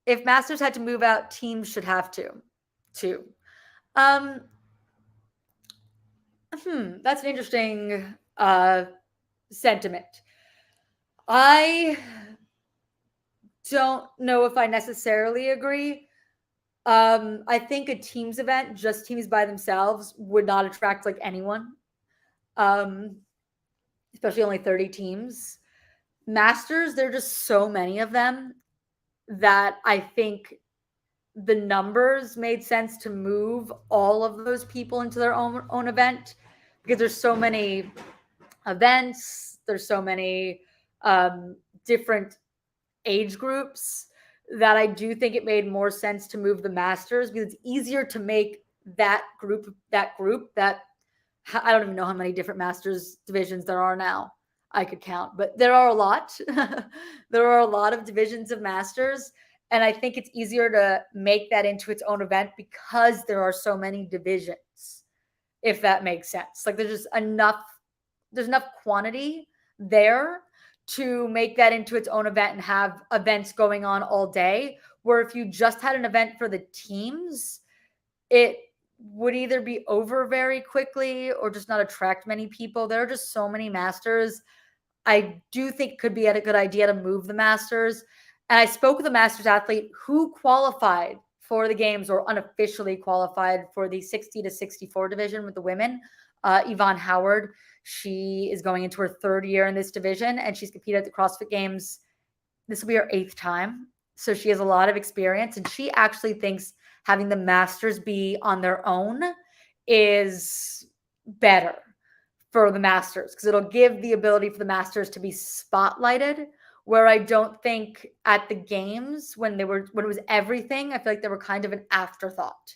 If Masters had to move out, teams should have to too. That's an interesting sentiment. I don't know if I necessarily agree. I think a teams event, just teams by themselves, would not attract like anyone. Especially only 30 teams. Masters, there are just so many of them that I think the numbers made sense to move all of those people into their own event because there's so many events, there's so many different age groups that I do think it made more sense to move the Masters because it's easier to make that group that I don't even know how many different Masters divisions there are now. I could count, but there are a lot. There are a lot of divisions of Masters. And I think it's easier to make that into its own event because there are so many divisions, if that makes sense. Like there's enough quantity there to make that into its own event and have events going on all day. Where if you just had an event for the teams, it would either be over very quickly or just not attract many people. There are just so many Masters. I do think it could be a good idea to move the Masters. And I spoke with a Masters athlete who qualified for the games or unofficially qualified for the 60 to 64 division with the women. Yvonne Howard, she is going into her third year in this division, and she's competed at the CrossFit Games. This will be her 8th time. So she has a lot of experience, and she actually thinks having the Masters be on their own is better for the Masters because it'll give the ability for the Masters to be spotlighted, where I don't think at the games when it was everything, I feel like they were kind of an afterthought,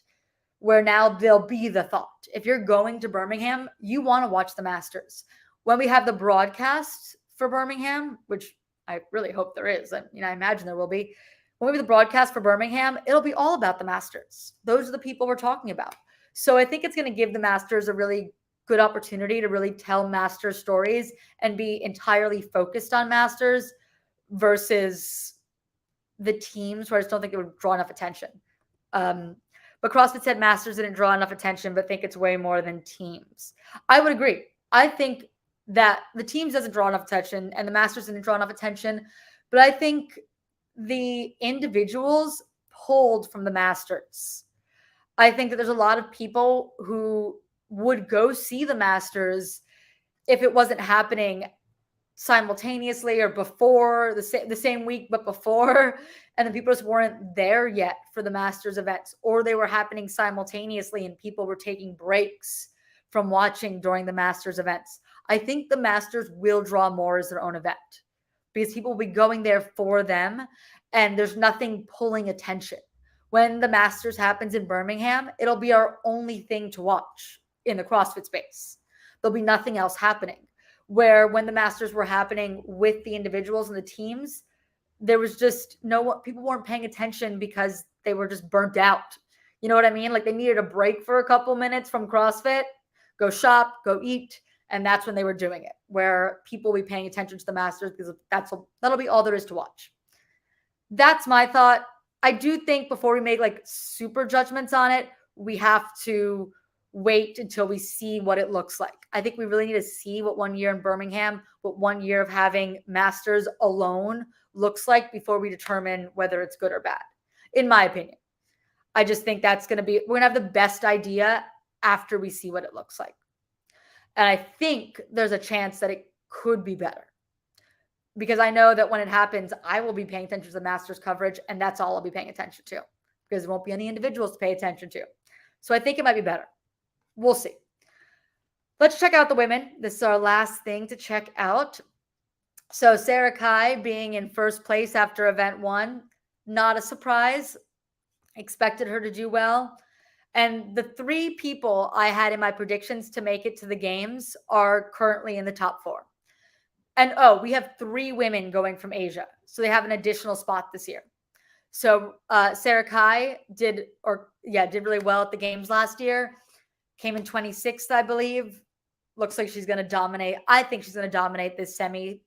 where now they'll be the thought. If you're going to Birmingham, you want to watch the Masters. When we have the broadcast for Birmingham, which I really hope there is, and I imagine there will be, when we have the broadcast for Birmingham, it'll be all about the Masters. Those are the people we're talking about. So I think it's going to give the Masters a really good opportunity to really tell Masters stories and be entirely focused on Masters versus the teams, where I just don't think it would draw enough attention. But CrossFit said Masters didn't draw enough attention, but think it's way more than teams. I would agree. I think that the teams doesn't draw enough attention and the Masters didn't draw enough attention, but I think the individuals pulled from the Masters. I think that there's a lot of people who would go see the Masters if it wasn't happening simultaneously or before the same week, but before, and the people just weren't there yet for the Masters events, or they were happening simultaneously and people were taking breaks from watching during the Masters events. I think the Masters will draw more as their own event because people will be going there for them and there's nothing pulling attention. When the Masters happens in Birmingham, it'll be our only thing to watch in the CrossFit space. There'll be nothing else happening. Where when the Masters were happening with the individuals and the teams, there was just people weren't paying attention because they were just burnt out. You know what I mean? Like they needed a break for a couple minutes from CrossFit, go shop, go eat. And that's when they were doing it, where people will be paying attention to the Masters because that'll be all there is to watch. That's my thought. I do think before we make like super judgments on it, we have to wait until we see what it looks like. I think we really need to see what 1 year in Birmingham, what 1 year of having Masters alone looks like before we determine whether it's good or bad, in my opinion. I just think we're going to have the best idea after we see what it looks like. And I think there's a chance that it could be better because I know that when it happens, I will be paying attention to the Masters coverage and that's all I'll be paying attention to because there won't be any individuals to pay attention to. So I think it might be better. We'll see. Let's check out the women. This is our last thing to check out. So Sarah Kai being in first place after event 1, not a surprise. Expected her to do well. And the 3 people I had in my predictions to make it to the games are currently in the top 4. And we have 3 women going from Asia. So they have an additional spot this year. So Sarah Kai did really well at the games last year. Came in 26th, I believe. Looks like she's going to dominate. I think she's going to dominate this semi.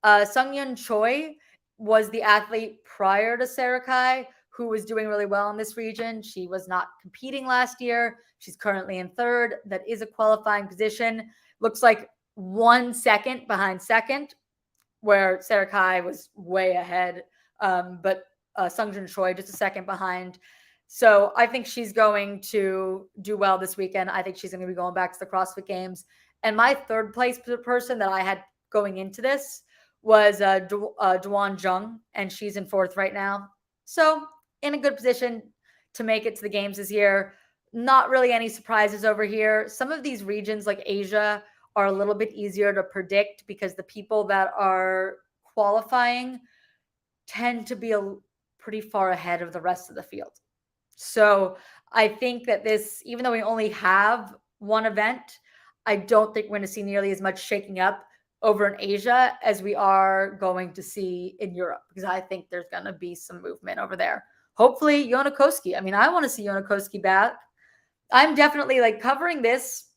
Sungyeon Choi was the athlete prior to Sarah Kai who was doing really well in this region. She was not competing last year. She's currently in 3rd. That is a qualifying position. Looks like 1 second behind second, where Sarah Kai was way ahead. But Sungyeon Choi just a second behind. So I think she's going to do well this weekend. I think she's going to be going back to the CrossFit Games. And my 3rd place person that I had going into this was Duan Jung, and she's in 4th right now. So in a good position to make it to the games this year. Not really any surprises over here. Some of these regions like Asia are a little bit easier to predict because the people that are qualifying tend to be pretty far ahead of the rest of the field. So I think that this, even though we only have 1 event, I don't think we're going to see nearly as much shaking up over in Asia as we are going to see in Europe, because I think there's going to be some movement over there. Hopefully Yona Koski. I mean, I want to see Yona Koski back. I'm definitely like covering this,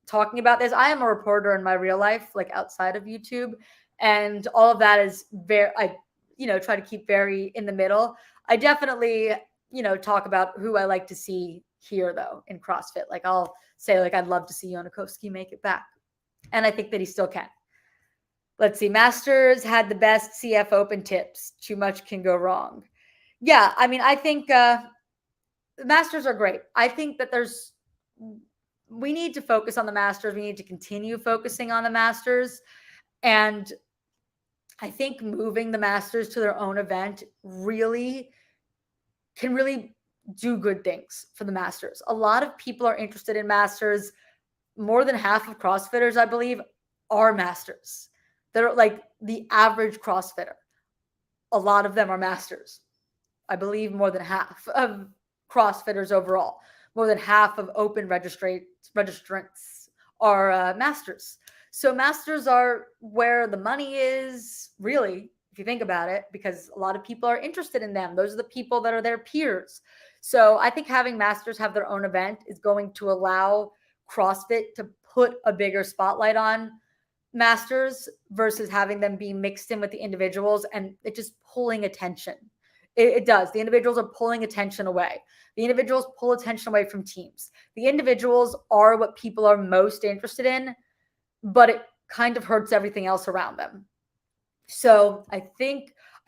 talking about this. I am a reporter in my real life, like outside of YouTube, and all of that is I try to keep very in the middle. I definitely, talk about who I like to see here though in CrossFit. Like I'll say like, I'd love to see Yona Koski make it back. And I think that he still can. Let's see. Masters had the best CF Open tips. Too much can go wrong. Yeah, I mean, I think the Masters are great. I think that we need to focus on the Masters. We need to continue focusing on the Masters. And I think moving the Masters to their own event can really do good things for the Masters. A lot of people are interested in Masters. More than half of CrossFitters, I believe, are Masters. They're like the average CrossFitter. A lot of them are Masters. I believe more than half of CrossFitters overall, more than half of open registrants are Masters. So Masters are where the money is, really, if you think about it, because a lot of people are interested in them. Those are the people that are their peers. So I think having Masters have their own event is going to allow CrossFit to put a bigger spotlight on Masters versus having them be mixed in with the individuals and it just pulling attention. It does. The individuals are pulling attention away. The individuals pull attention away from teams. The individuals are what people are most interested in, but it kind of hurts everything else around them. So I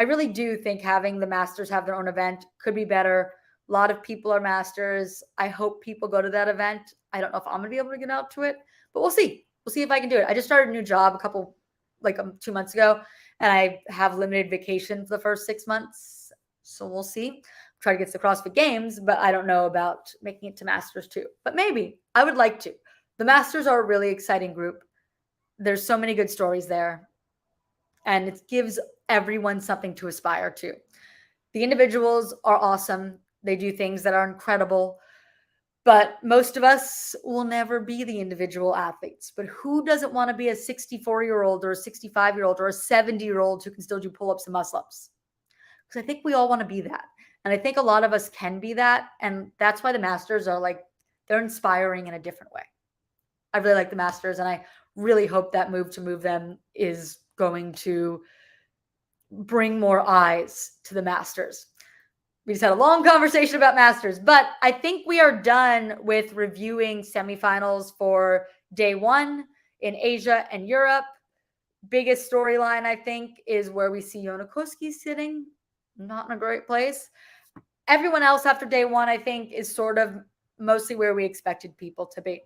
really do think having the Masters have their own event could be better. A lot of people are Masters. I hope people go to that event. I don't know if I'm going to be able to get out to it, but we'll see. We'll see if I can do it. I just started a new job 2 months ago, and I have limited vacation for the first 6 months. So we'll see. Try to get to the CrossFit Games, but I don't know about making it to Masters too. But maybe I would like to. The Masters are a really exciting group. There's so many good stories there, and it gives everyone something to aspire to. The individuals are awesome. They do things that are incredible. But most of us will never be the individual athletes. But who doesn't want to be a 64-year-old or a 65-year-old or a 70-year-old who can still do pull-ups and muscle-ups? Because I think we all want to be that. And I think a lot of us can be that. And that's why the Masters are they're inspiring in a different way. I really like the Masters, and I really hope that move them is going to bring more eyes to the Masters. We just had a long conversation about Masters, but I think we are done with reviewing semifinals for day one in Asia and Europe. Biggest storyline, I think, is where we see Yonakoski sitting, not in a great place. Everyone else after day one, I think, is sort of mostly where we expected people to be.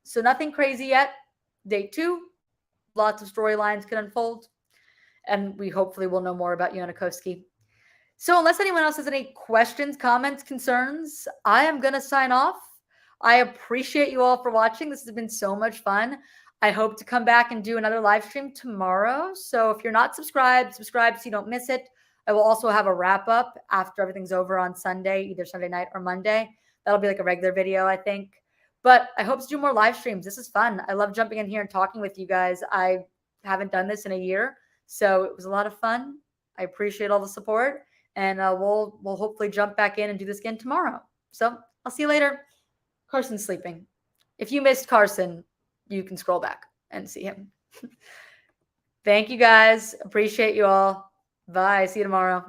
So nothing crazy yet. Day two, lots of storylines can unfold, and we hopefully will know more about Yonakoski. So unless anyone else has any questions, comments, concerns, I am going to sign off. I appreciate you all for watching. This has been so much fun. I hope to come back and do another live stream tomorrow. So if you're not subscribed, subscribe so you don't miss it. I will also have a wrap up after everything's over on Sunday, either Sunday night or Monday. That'll be like a regular video, I think. But I hope to do more live streams. This is fun. I love jumping in here and talking with you guys. I haven't done this in a year, so it was a lot of fun. I appreciate all the support. And we'll hopefully jump back in and do this again tomorrow. So I'll see you later. Carson's sleeping. If you missed Carson, you can scroll back and see him. Thank you guys. Appreciate you all. Bye. See you tomorrow.